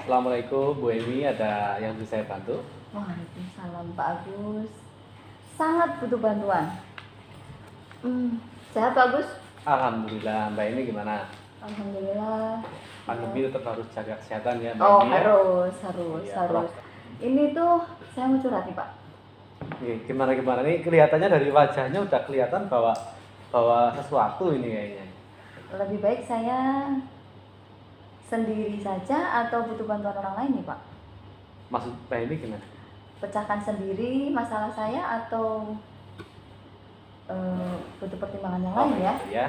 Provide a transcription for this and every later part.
Assalamualaikum Bu Emi, ada yang bisa saya bantu? Waalaikumsalam Pak Agus. Sangat butuh bantuan. Sehat Pak Agus? Alhamdulillah, Mbak Emi gimana? Alhamdulillah. Pandemi tetap harus jaga kesehatan ya Mbak Oh, Emi ya? harus. Iya, Harus. Ini tuh saya mau curhat nih Pak. Gimana nih kelihatannya dari wajahnya udah kelihatan bahwa sesuatu ini kayaknya. Lebih baik saya sendiri saja atau butuh bantuan orang lain nih Pak? Maksud Mbak Emi gimana? Pecahkan sendiri masalah saya atau butuh pertimbangan yang lain ya? Gitu ya.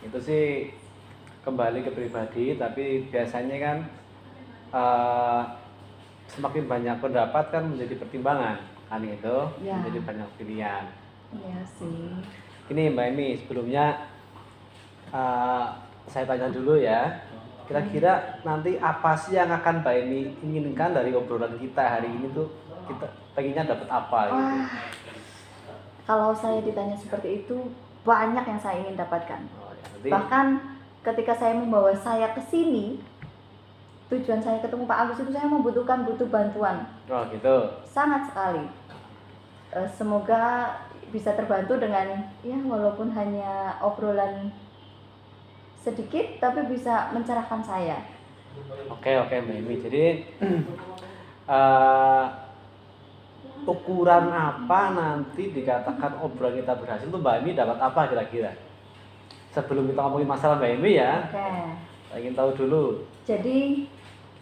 Itu sih kembali ke pribadi, tapi biasanya kan semakin banyak pendapat kan menjadi pertimbangan kan itu Ya. menjadi banyak pilihan. Iya sih. Ini Mbak Emi, sebelumnya saya tanya dulu ya, kira-kira nanti apa sih yang akan Mbak Emi inginkan dari obrolan kita hari ini tuh, kita pengennya dapat apa gitu? Wah, kalau saya ditanya seperti itu, banyak yang saya ingin dapatkan. Nanti, Bahkan ketika saya membawa saya ke sini, tujuan saya ketemu Pak Agus itu saya butuh bantuan. oh gitu. Sangat sekali. Semoga bisa terbantu dengan ya walaupun hanya obrolan sedikit tapi bisa mencerahkan saya. Oke Mbak Emi, jadi ukuran apa nanti dikatakan obrolan kita berhasil tuh Mbak Emi dapat apa kira-kira? Sebelum kita ngomongin masalah Mbak Emi ya, Oke. saya ingin tahu dulu. Jadi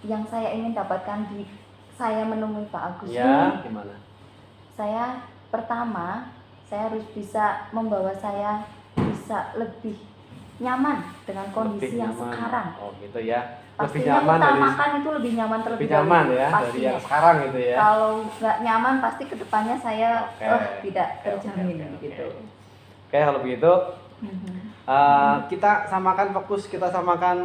yang saya ingin dapatkan di saya menemui Pak Agus Ya, ini, gimana? saya pertama saya harus bisa membawa saya bisa lebih nyaman dengan kondisi Lebih yang nyaman. sekarang. Oh gitu ya. Lebih Pastinya nyaman dari utamakan itu lebih nyaman terlebih lebih nyaman dahulu. ya dari Pastinya. yang sekarang gitu ya. Kalau nggak nyaman pasti kedepannya saya Oke. tidak Oke, terjamin oke. gitu. Oke, kalau begitu Mhm. kita samakan fokus, kita samakan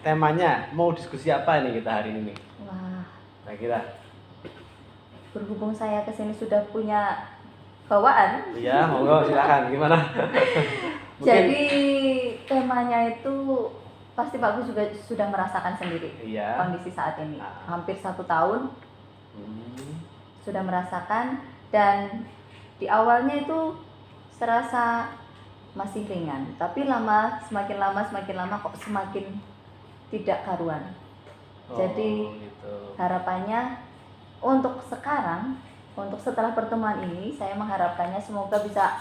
temanya. Mau diskusi apa ini kita hari ini? Wah, Kira-kira? berhubung saya kesini sudah punya bawaan, Iya, monggo silakan. Gimana? Mungkin, jadi temanya itu pasti Pak Gus juga sudah merasakan sendiri iya. kondisi saat ini. Nah. Hampir 1 tahun Hmm, sudah merasakan, dan di awalnya itu serasa masih ringan, tapi semakin lama kok semakin tidak karuan. Jadi gitu. harapannya untuk sekarang, untuk setelah pertemuan ini, saya mengharapkannya semoga bisa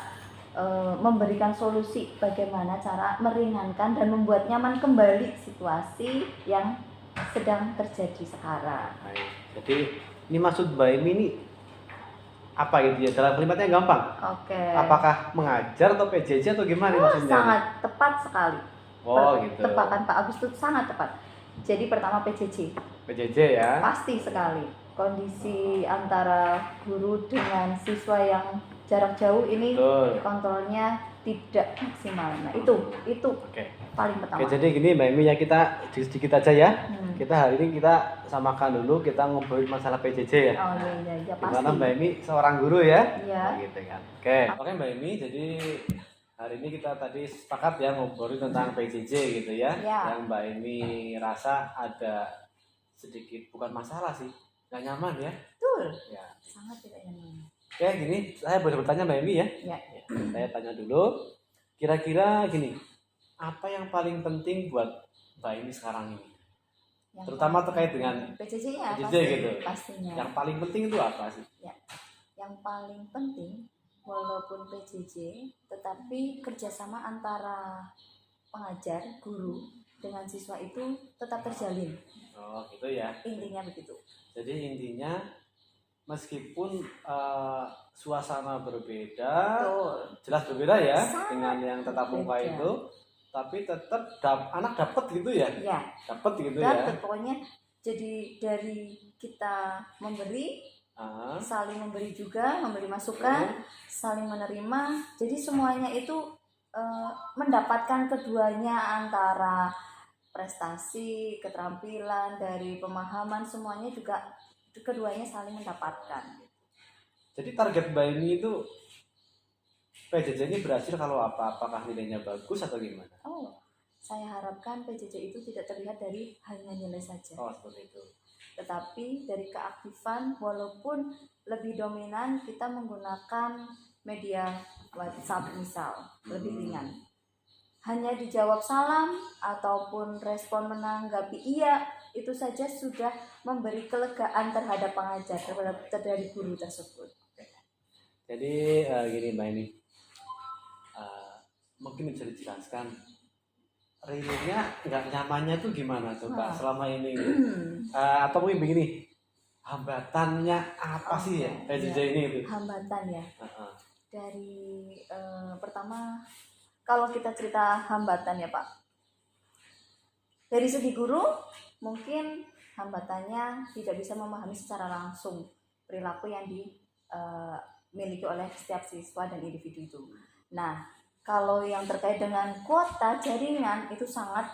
memberikan solusi bagaimana cara meringankan dan membuat nyaman kembali situasi yang sedang terjadi sekarang. Baik. Jadi ini maksud Mbak Emi ini apa gitu ya? Dalam kalimatnya gampang. Oke. Apakah mengajar atau PJJ atau gimana nih maksudnya? Sangat tepat sekali. Oh gitu. Tepakan Pak Agus itu sangat tepat. Jadi pertama PJJ, PJJ ya. pasti sekali. Kondisi antara guru dengan siswa yang jarak jauh ini Betul. kontrolnya tidak maksimal. Nah itu Oke. paling pertama. Oke, jadi gini Mbak Emi ya, kita sedikit aja ya. Hmm. Kita hari ini kita samakan dulu, kita ngobrolin masalah PJJ ya. Oh iya pasti. Dimana Mbak Emi seorang guru ya. Iya. Oh, gitu kan. Oke Mbak Emi, jadi hari ini kita tadi sepakat ya ngobrolin tentang PJJ gitu ya. Ya. Yang Mbak Emi rasa ada sedikit bukan masalah sih, nggak nyaman ya. Betul. Ya. Sangat tidak nyaman. Oke, gini saya boleh bertanya Mbak Emi ya. Ya. Saya tanya dulu, kira-kira gini, apa yang paling penting buat Mbak Emi sekarang ini? Terutama terkait dengan PJJ ya, PJJ pasti, gitu. pastinya. Yang paling penting itu apa sih? Yang paling penting walaupun PJJ tetapi kerjasama antara pengajar, guru dengan siswa itu tetap terjalin. Oh gitu ya. Intinya begitu. Jadi intinya meskipun suasana berbeda, Betul. jelas berbeda ya. Sangat Dengan yang tatap muka berbeda. itu, tapi tetap anak dapat gitu ya. Ya. Dapat gitu Dan ya. pokoknya jadi dari kita memberi, saling memberi juga, memberi masukan, saling menerima. Jadi semuanya itu mendapatkan keduanya, antara prestasi, keterampilan, dari pemahaman, semuanya juga keduanya saling mendapatkan. Jadi target Mbak Emi itu PJJ ini berhasil kalau apa? Apakah nilainya bagus atau gimana? Oh, saya harapkan PJJ itu tidak terlihat dari hanya nilai saja, Oh, seperti itu. tetapi dari keaktifan, walaupun lebih dominan kita menggunakan media WhatsApp misal, lebih ringan. Hanya dijawab salam ataupun respon menanggapi iya, itu saja sudah memberi kelegaan terhadap pengajar, terhadap dari guru tersebut. Jadi gini Mbak ini, mungkin bisa dijelaskan realnya nggak nyamannya tuh gimana coba selama ini atau mungkin begini, hambatannya apa sih ya PJJ ini itu? Hambatan ya. Dari pertama kalau kita cerita hambatan ya Pak, dari segi guru mungkin hambatannya tidak bisa memahami secara langsung perilaku yang dimiliki oleh setiap siswa dan individu itu. Nah, kalau yang terkait dengan kuota jaringan itu sangat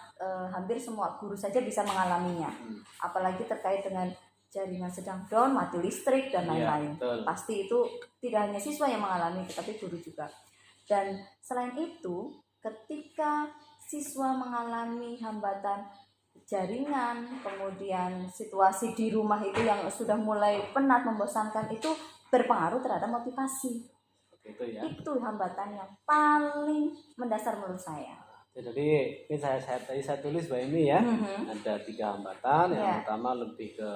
hampir semua guru saja bisa mengalaminya. Apalagi terkait dengan jaringan sedang down, mati listrik dan lain-lain. Ya, pasti itu tidak hanya siswa yang mengalami, tetapi guru juga. Dan selain itu, ketika siswa mengalami hambatan jaringan, kemudian situasi di rumah itu yang sudah mulai penat, membosankan, itu berpengaruh terhadap motivasi. Itu ya. Itu hambatan yang paling mendasar menurut saya. Jadi ini saya tulis Mbak Emi ya. Ada 3 hambatan. Yang pertama lebih ke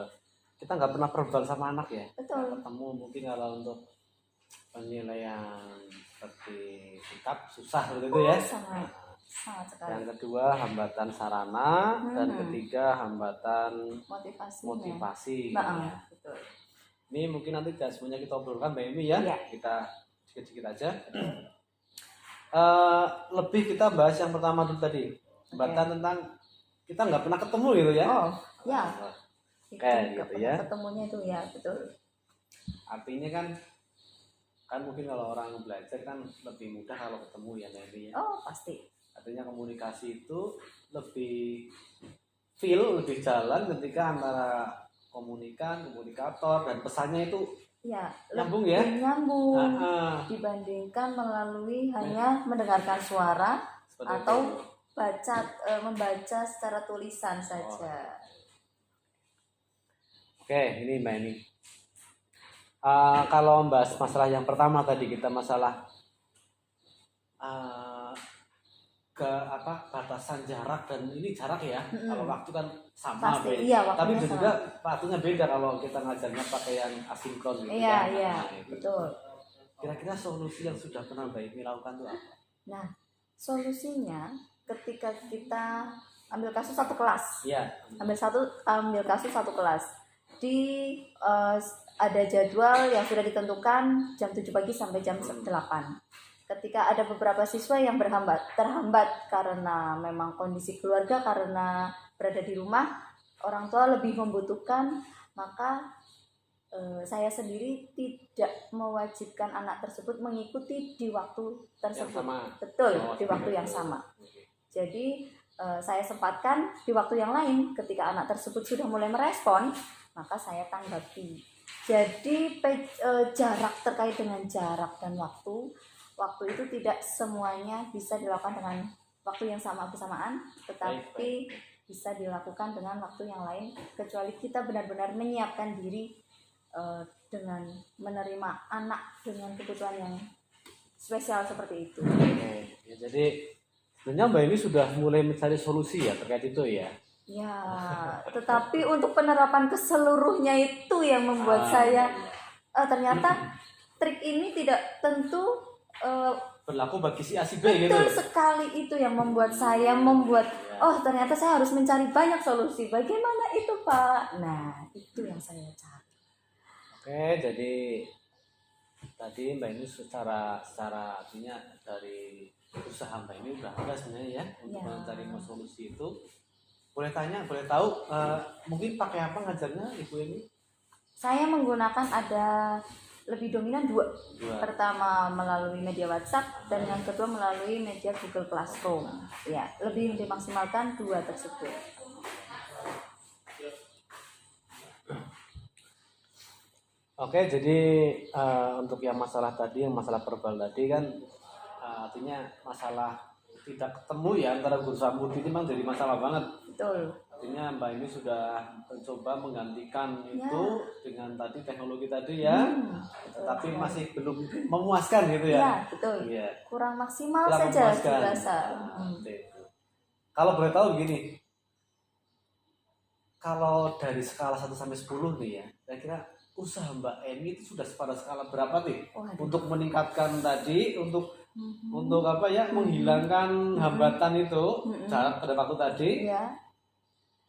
kita nggak pernah verbal sama anak ya. Betul. Ketemu mungkin kalau untuk penilaian seperti kitab susah begitu ya. Sangat sekali. Yang kedua hambatan sarana dan ketiga hambatan motivasi. Ya. Betul. Ini mungkin nanti tidak semuanya kita obrolkan Mbak Emi ya. Kita sedikit aja. Lebih kita bahas yang pertama dulu tadi, hambatan tentang kita nggak pernah ketemu gitu ya. Oh ya. Kayak gitu ya. Ketemunya itu ya betul. Artinya kan mungkin kalau orang belajar kan lebih mudah kalau ketemu ya Mbak Emi ya. Oh pasti. Artinya komunikasi itu lebih lebih jalan ketika antara komunikator dan pesannya itu nyambung ya, dibandingkan melalui hanya mendengarkan suara atau membaca secara tulisan saja. Oke, ini Mbak Eni. Kalau membahas masalah yang pertama tadi kita masalah batasan jarak, dan ini jarak ya. Kalau waktu kan sama, pasti, tapi juga waktunya beda kalau kita ngajarnya pakai yang asinkron gitu. Iya, betul. Kira-kira solusi yang sudah pernah Mbak Emi lakukan itu apa? Nah, solusinya ketika kita ambil kasus satu kelas. Iya. Ambil kasus satu kelas. Ada jadwal yang sudah ditentukan jam 7 pagi sampai jam 8. Ketika ada beberapa siswa yang terhambat karena memang kondisi keluarga, karena berada di rumah, orang tua lebih membutuhkan, maka saya sendiri tidak mewajibkan anak tersebut mengikuti di waktu tersebut. Yang sama. Betul, di waktu yang sama. Jadi saya sempatkan di waktu yang lain. Ketika anak tersebut sudah mulai merespon, maka saya tanggapi. Jadi jarak, terkait dengan jarak dan waktu itu tidak semuanya bisa dilakukan dengan waktu yang sama bersamaan, tetapi bisa dilakukan dengan waktu yang lain, kecuali kita benar-benar menyiapkan diri dengan menerima anak dengan kebutuhan yang spesial seperti itu. Ya, jadi sebenarnya Mbak ini sudah mulai mencari solusi ya terkait itu ya. Ya, tetapi untuk penerapan keseluruhnya itu yang membuat saya ternyata trik ini tidak tentu berlaku bagi si A si B gitu. Betul sekali, itu yang membuat saya ternyata saya harus mencari banyak solusi. Bagaimana itu Pak? Nah, itu yang saya cari. Oke, jadi tadi Mbak ini secara artinya dari usaha Mbak ini udah ada sebenarnya ya untuk mencari solusi itu. Boleh tahu mungkin pakai apa ngajarnya Ibu ini? Saya menggunakan lebih dominan dua. Pertama melalui media WhatsApp dan yang kedua melalui media Google Classroom. Ya, lebih dimaksimalkan dua tersebut. Oke, jadi untuk yang masalah verbal tadi kan artinya masalah tidak ketemu ya antara guru sama murid ini memang jadi masalah banget. Betul. Artinya Mbak ini sudah mencoba menggantikan Ya. itu dengan tadi teknologi tadi ya, tetapi betul. masih belum memuaskan gitu ya. Ya, betul. Iya. Kurang maksimal Kurang saja memuaskan. dirasa. Seperti itu. Kalau boleh tahu begini, kalau dari skala 1 sampai 10 nih ya, kira-kira usaha Mbak Emi itu sudah pada skala berapa nih? Waduh. Untuk meningkatkan tadi, untuk Mhm. untuk apa ya, menghilangkan hambatan itu pada waktu tadi, Ya.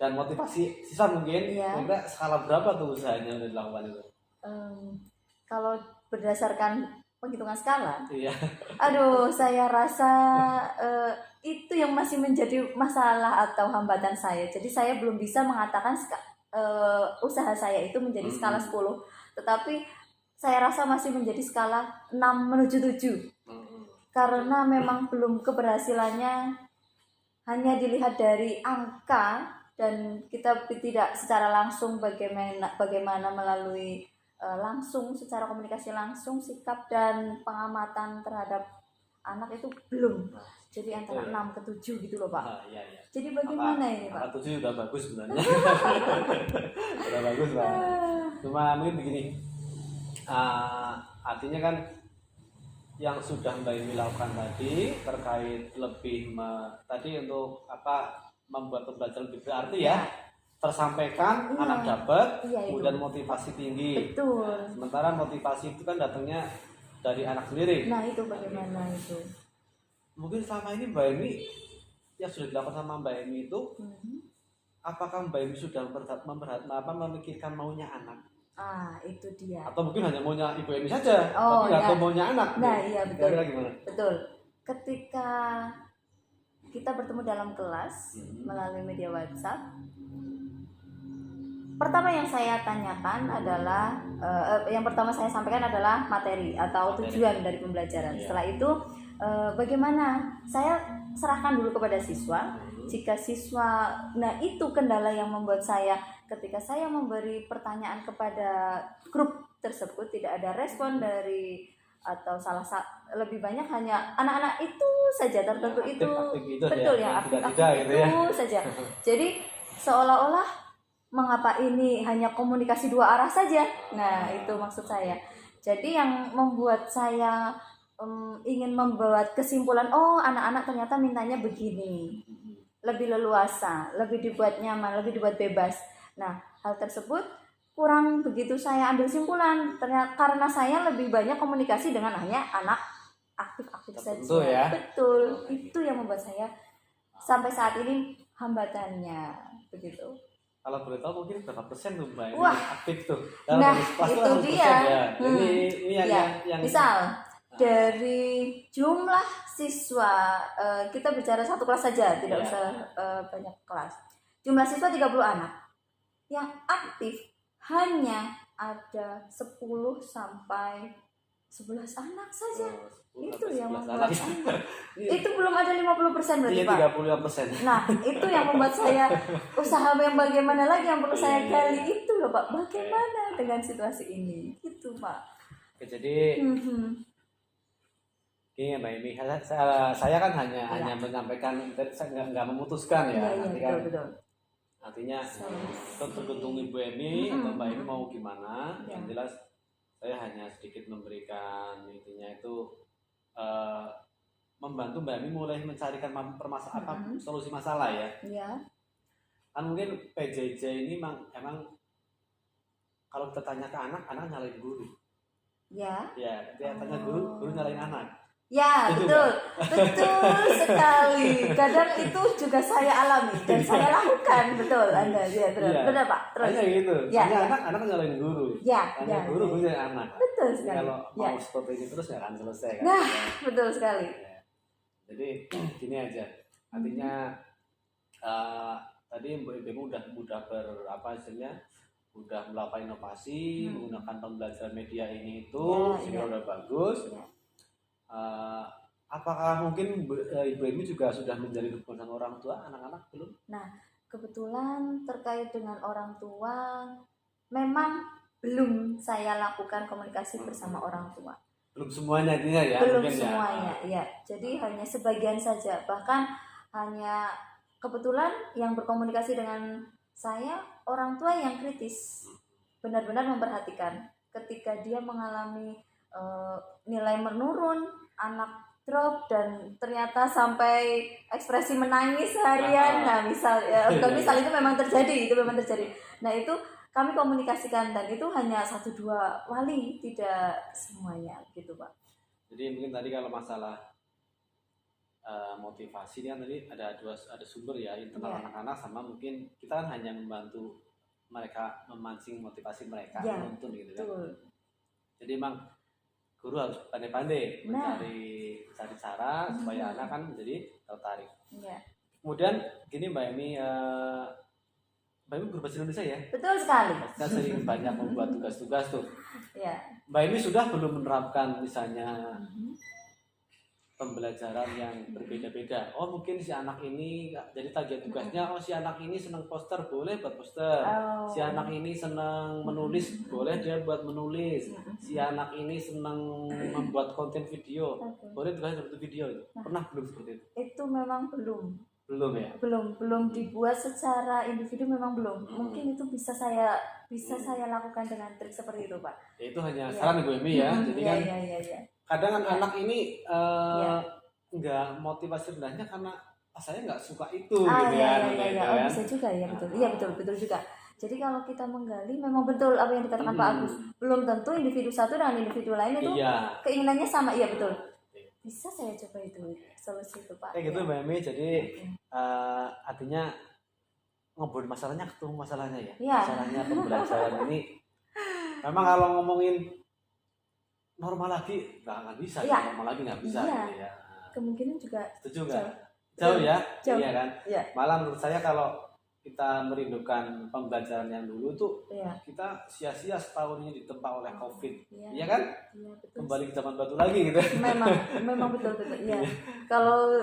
dan motivasi siswa mungkin, Iya. kira-kira skala berapa tuh usahanya yang dilakukan itu? Kalau berdasarkan penghitungan skala, Iya. aduh, saya rasa itu yang masih menjadi masalah atau hambatan saya. Jadi saya belum bisa mengatakan usaha saya itu menjadi skala 10, tetapi saya rasa masih menjadi skala 6 menuju 7. Karena memang belum keberhasilannya hanya dilihat dari angka, dan kita tidak secara langsung bagaimana melalui langsung secara komunikasi langsung sikap dan pengamatan terhadap anak itu belum. Jadi antara 6 ke 7 gitu loh Pak. Iya, iya. Jadi bagaimana ini Pak? Angka 7 udah bagus sebenarnya. Udah bagus Pak. Cuma mungkin begini, artinya kan yang sudah Mbak Imi lakukan tadi terkait lebih tadi untuk apa, membuat pembelajaran lebih berarti ya, tersampaikan, Iya. anak dapat, Iya, itu. kemudian motivasi tinggi. Betul. Sementara motivasi itu kan datangnya dari anak sendiri. Nah itu bagaimana itu? Mungkin selama ini Mbak Imi yang sudah dilakukan sama Mbak Imi itu, apakah Mbak Imi sudah memikirkan maunya anak? Itu dia. Atau mungkin hanya maunya Ibu Emi saja, Oh, tapi nggak ya. tahu maunya anak. Nah, iya betul. Kira-kira gimana? Betul. Ketika kita bertemu dalam kelas melalui media WhatsApp, pertama yang saya tanyakan adalah yang pertama saya sampaikan adalah materi atau tujuan dari pembelajaran. Setelah itu bagaimana, saya serahkan dulu kepada siswa. Jika siswa, nah itu kendala yang membuat saya ketika saya memberi pertanyaan kepada grup tersebut tidak ada respon dari, atau lebih banyak hanya anak-anak itu saja tertentu Aktif, itu aktif gitu betul ya, ya, yang aktif tidak gitu ya. itu saja. Jadi seolah-olah mengapa ini hanya komunikasi dua arah saja. Nah itu maksud saya. Jadi yang membuat saya ingin membuat kesimpulan, oh anak-anak ternyata mintanya begini, lebih leluasa, lebih dibuat nyaman, lebih dibuat bebas. Nah hal tersebut kurang begitu saya ambil simpulan, ternyata karena saya lebih banyak komunikasi dengan hanya anak aktif-aktif saja. Ya? Betul, itu yang membuat saya sampai saat ini hambatannya begitu. Kalau boleh tahu mungkin berapa persen tuh Mbak Wah, aktif tuh? Nah itu dia. Ya. Ini yang misal dari jumlah siswa, kita bicara satu kelas saja, tidak usah banyak kelas. Jumlah siswa 30 anak. Yang aktif hanya ada 10 sampai 11 anak saja. Itu yang membuat itu belum ada 50% berarti Pak. 35%. Nah, itu yang membuat saya usaha yang bagaimana lagi yang perlu saya gali itu loh Pak. Bagaimana dengan situasi ini? Gitu Pak. Oke, jadi ini Mbak Imi, saya kan hanya menyampaikan, saya nggak memutuskan ya. Betul. Artinya tergantung Ibu Emi atau Mbak Emi mau gimana. Yang jelas saya hanya sedikit memberikan intinya itu membantu Mbak Emi mulai mencarikan permasalahan solusi masalah ya. Iya. Kan mungkin PJJ ini emang kalau kita tanya ke anak nyalain guru. Ya. Ya, dia tanya guru nyalain anak. Ya, betul. Betul sekali. Kadang itu juga saya alami dan saya lakukan. Betul, Anda. Ya, terus. Ya. Benar, Pak. Terus. Hanya gitu. Ya, anak nyalain guru. Tanya guru nyalain anak. Betul sekali. Kalau mau seperti ini terus nggak akan selesai kan. Nah, betul sekali. Ya. Jadi gini aja. Artinya tadi Ibu udah udah melakukan inovasi menggunakan pembelajaran media ini itu sehingga udah bagus. Apakah mungkin Ibu Emi juga sudah menjadi hubungan orang tua anak-anak belum? Nah, kebetulan terkait dengan orang tua memang belum saya lakukan komunikasi bersama orang tua. belum semuanya intinya ya, belum mungkin semuanya ya. Jadi hanya sebagian saja, bahkan hanya kebetulan yang berkomunikasi dengan saya orang tua yang kritis, benar-benar memperhatikan ketika dia mengalami nilai menurun, anak drop dan ternyata sampai ekspresi menangis seharian. Nah, misal ya, bukan misal, itu memang terjadi, Nah, itu kami komunikasikan dan itu hanya 1-2 wali, tidak semuanya gitu, Pak. Jadi mungkin tadi kalau masalah motivasi kan tadi ada sumber ya, internal anak-anak sama mungkin kita kan hanya membantu mereka memancing motivasi mereka menuntun gitu kan. Jadi emang guru harus pandai-pandai mencari cara supaya anak kan menjadi tertarik. Kemudian gini Mbak Emi, Mbak Emi guru bahasa Indonesia ya? Betul sekali. Kita sering banyak membuat tugas-tugas tuh. Mbak Emi sudah belum menerapkan misalnya pembelajaran yang berbeda-beda. Oh mungkin si anak ini jadi target tugasnya, oh si anak ini senang poster, boleh buat poster. Si anak ini senang menulis, boleh dia buat menulis. Si anak ini senang membuat konten video, boleh tugas seperti video itu. Pernah belum seperti itu? Itu memang belum ya. Belum dibuat secara individu, memang belum. Mungkin itu bisa saya lakukan dengan trik seperti itu, Pak. Ya, itu hanya saran Ibu Emi ya. Jadi kan kadang kan anak ini nggak motivasi sebenarnya karena saya nggak suka itu gitu ya. Bisa juga ya, betul. Iya, betul juga. Jadi kalau kita menggali, memang betul apa yang dikatakan Pak Agus. Belum tentu individu satu dengan individu lain itu keinginannya sama. Iya, betul. Bisa saya coba itu solusi itu, Pak. Kayak gitu Mbak Emi. Jadi artinya ngobrol masalahnya, ketemu masalahnya ya. Masalahnya pembelajaran ini memang kalau ngomongin normal lagi nggak bisa, normal lagi nggak bisa gitu ya. Kemungkinan juga setuju nggak? Jauh ya. Jauh. Iya kan. Malah menurut saya kalau kita merindukan pembelajaran yang dulu tuh kita sia-sia setahun ini ditempa oleh COVID, iya kan? Iya, betul. Kembali ke zaman batu lagi gitu. Memang betul. Iya. Kalau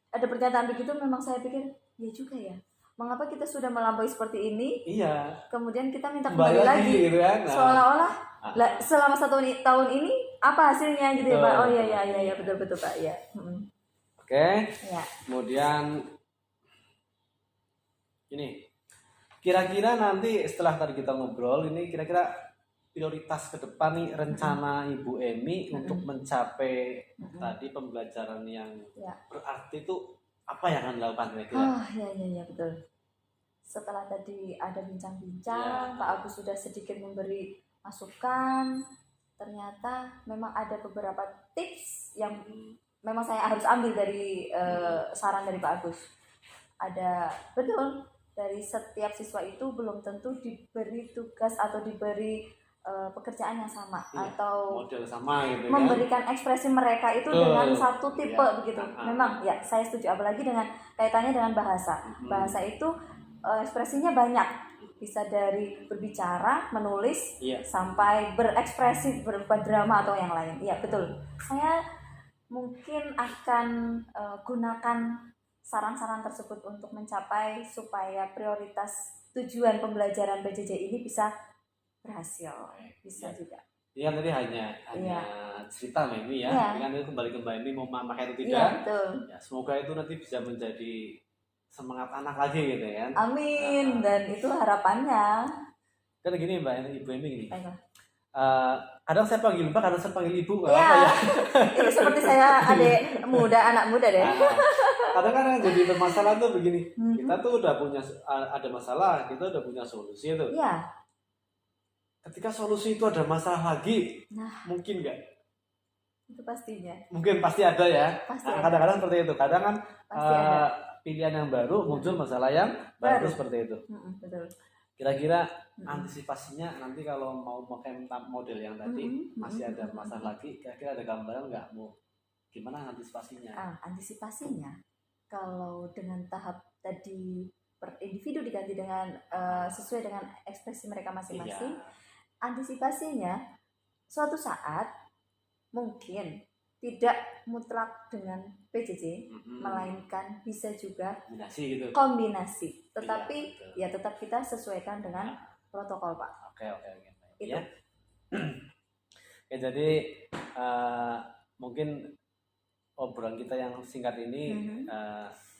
ada pernyataan begitu, memang saya pikir ya juga ya. Mengapa kita sudah melampaui seperti ini? Iya. Kemudian kita minta kembali lagi gitu kan? Seolah-olah selama 1 tahun ini apa hasilnya gitu ya, Pak? Oh iya, betul Pak ya. Oke. Kemudian ini kira-kira nanti setelah tadi kita ngobrol ini, kira-kira prioritas ke depan nih rencana Ibu Emi untuk mencapai tadi pembelajaran yang berarti itu apa yang akan dilakukan kira-kira? Iya betul. Setelah tadi ada bincang-bincang, Pak Agus sudah sedikit memberi masukan. Ternyata memang ada beberapa tips yang memang saya harus ambil dari saran dari Pak Agus. Ada betul, dari setiap siswa itu belum tentu diberi tugas atau diberi pekerjaan yang sama atau model sama gitu, memberikan ekspresi mereka itu dengan satu tipe begitu. Memang ya, saya setuju, apalagi dengan kaitannya dengan bahasa. Bahasa itu ekspresinya banyak, bisa dari berbicara, menulis, sampai berekspresi, berupa drama atau yang lain. Iya betul. Saya mungkin akan gunakan saran-saran tersebut untuk mencapai supaya prioritas tujuan pembelajaran PJJ ini bisa berhasil. Bisa juga. Iya, tadi hanya cerita Mbak Emi ya. Dengan itu kembali ke Mbak Emi mau memakai atau tidak. Betul. Ya, semoga itu nanti bisa menjadi semangat anak lagi gitu ya. Amin. Dan itu harapannya. Kan gini Ibu Emi gini. Kadang saya panggil Mbak, kadang saya panggil Ibu. Ya. Ini seperti saya anak muda deh. Kadang-kadang jadi bermasalah tuh begini. Kita tuh udah punya ada masalah, kita udah punya solusi itu. Iya. Ketika solusi itu ada masalah lagi, mungkin nggak? Itu pastinya. Mungkin pasti ada ya. Kadang-kadang seperti itu. Kadang kan pilihan yang baru muncul masalah yang baru seperti itu. Betul. Kira-kira antisipasinya nanti kalau mau pakai model yang tadi masih ada masalah lagi, kira-kira ada gambaran nggak mau gimana antisipasinya? Antisipasinya kalau dengan tahap tadi per individu diganti dengan sesuai dengan ekspresi mereka masing-masing. Antisipasinya suatu saat mungkin tidak mutlak dengan PJJ, melainkan bisa juga kombinasi. Tetapi tetap kita sesuaikan dengan protokol, Pak. Oke. Itu. Ya. Oke, jadi mungkin obrolan kita yang singkat ini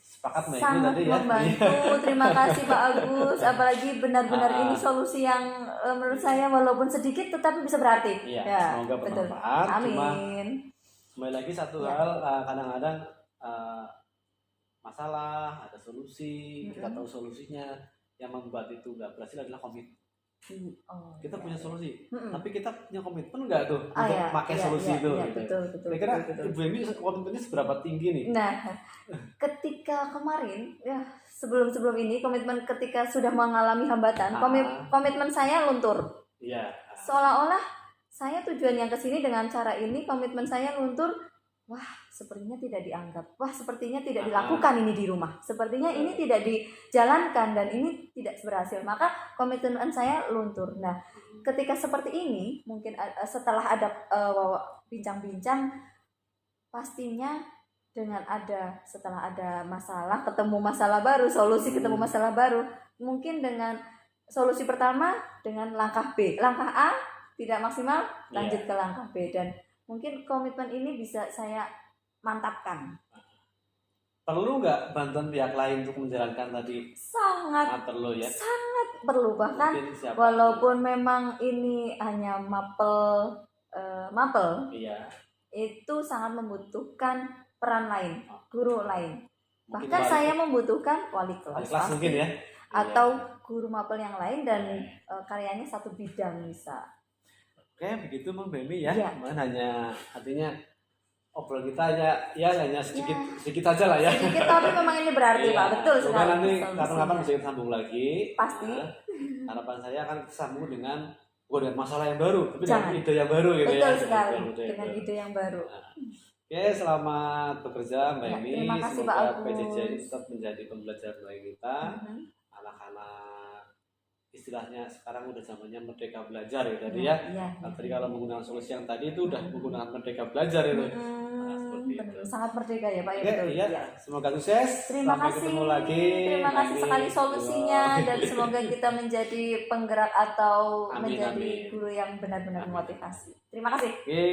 sepakat Mbak Ini Sangat tadi ya. membantu. Terima kasih Pak Agus. Apalagi benar-benar ini solusi yang menurut saya walaupun sedikit tetapi bisa berarti. Iya, Ya, semoga betul. bermanfaat. Cuma Amin. kembali lagi satu Ya. hal, kadang-kadang masalah ada solusi, kita tahu solusinya, yang membuat itu nggak berhasil adalah komitmen. Oh, Kita ya, punya ya. solusi, tapi kita punya komitmen nggak tuh Ah, untuk ya, pakai ya, solusi ya, itu? ya, Gitu. betul. Kira-kira betul. Ibu Emi komitmennya seberapa tinggi nih? Nah, ketika kemarin ya sebelum ini komitmen ketika sudah mengalami hambatan, komitmen saya luntur. Iya. Seolah-olah saya tujuan yang kesini dengan cara ini, komitmen saya luntur. Wah, sepertinya tidak dianggap. Wah, sepertinya tidak dilakukan ini di rumah. Sepertinya ini tidak dijalankan dan ini tidak berhasil. Maka komitmen saya luntur. Nah, ketika seperti ini, mungkin setelah ada bincang-bincang, pastinya setelah ada masalah, ketemu masalah baru, solusi ketemu masalah baru. Mungkin dengan solusi pertama dengan langkah B. Langkah A tidak maksimal, lanjut ke langkah B. Dan mungkin komitmen ini bisa saya mantapkan. Perlu nggak bantuan pihak lain untuk menjalankan tadi? Sangat perlu ya. Sangat perlu, bahkan walaupun memang ini hanya mapel, iya, itu sangat membutuhkan peran lain, guru lain. Mungkin Bahkan saya membutuhkan wali kelas mungkin ya, atau guru mapel yang lain dan karyanya satu bidang bisa. Oke, begitu Mbak Bemi ya. Iya. Hanya artinya obrolan kita hanya sedikit aja lah ya. Sedikit tapi memang ini berarti Pak, betul sekali. Nanti kapan-kapan bisa kita sambung lagi. Pasti. Harapan saya akan sambung dengan masalah yang baru, tapi Jangan. dengan ide yang baru gitu Betul ya. sekali, dengan ide yang baru. Oke, selamat bekerja Mbak Emi. Terima kasih Pak Semoga Agus. PJJ ini tetap menjadi pembelajaran bagi kita. Anak-anak istilahnya sekarang udah zamannya merdeka belajar ya tadi ya. Tadi kalau menggunakan solusi yang tadi itu udah menggunakan merdeka belajar itu. Seperti itu. Sangat merdeka ya Pak ya. Oke, Betul. iya. Semoga sukses. Terima Sampai kasih. ketemu lagi. Terima kasih Nanti. sekali solusinya dan semoga kita menjadi penggerak atau Amin, menjadi amin. guru yang benar-benar memotivasi. Terima kasih. Oke.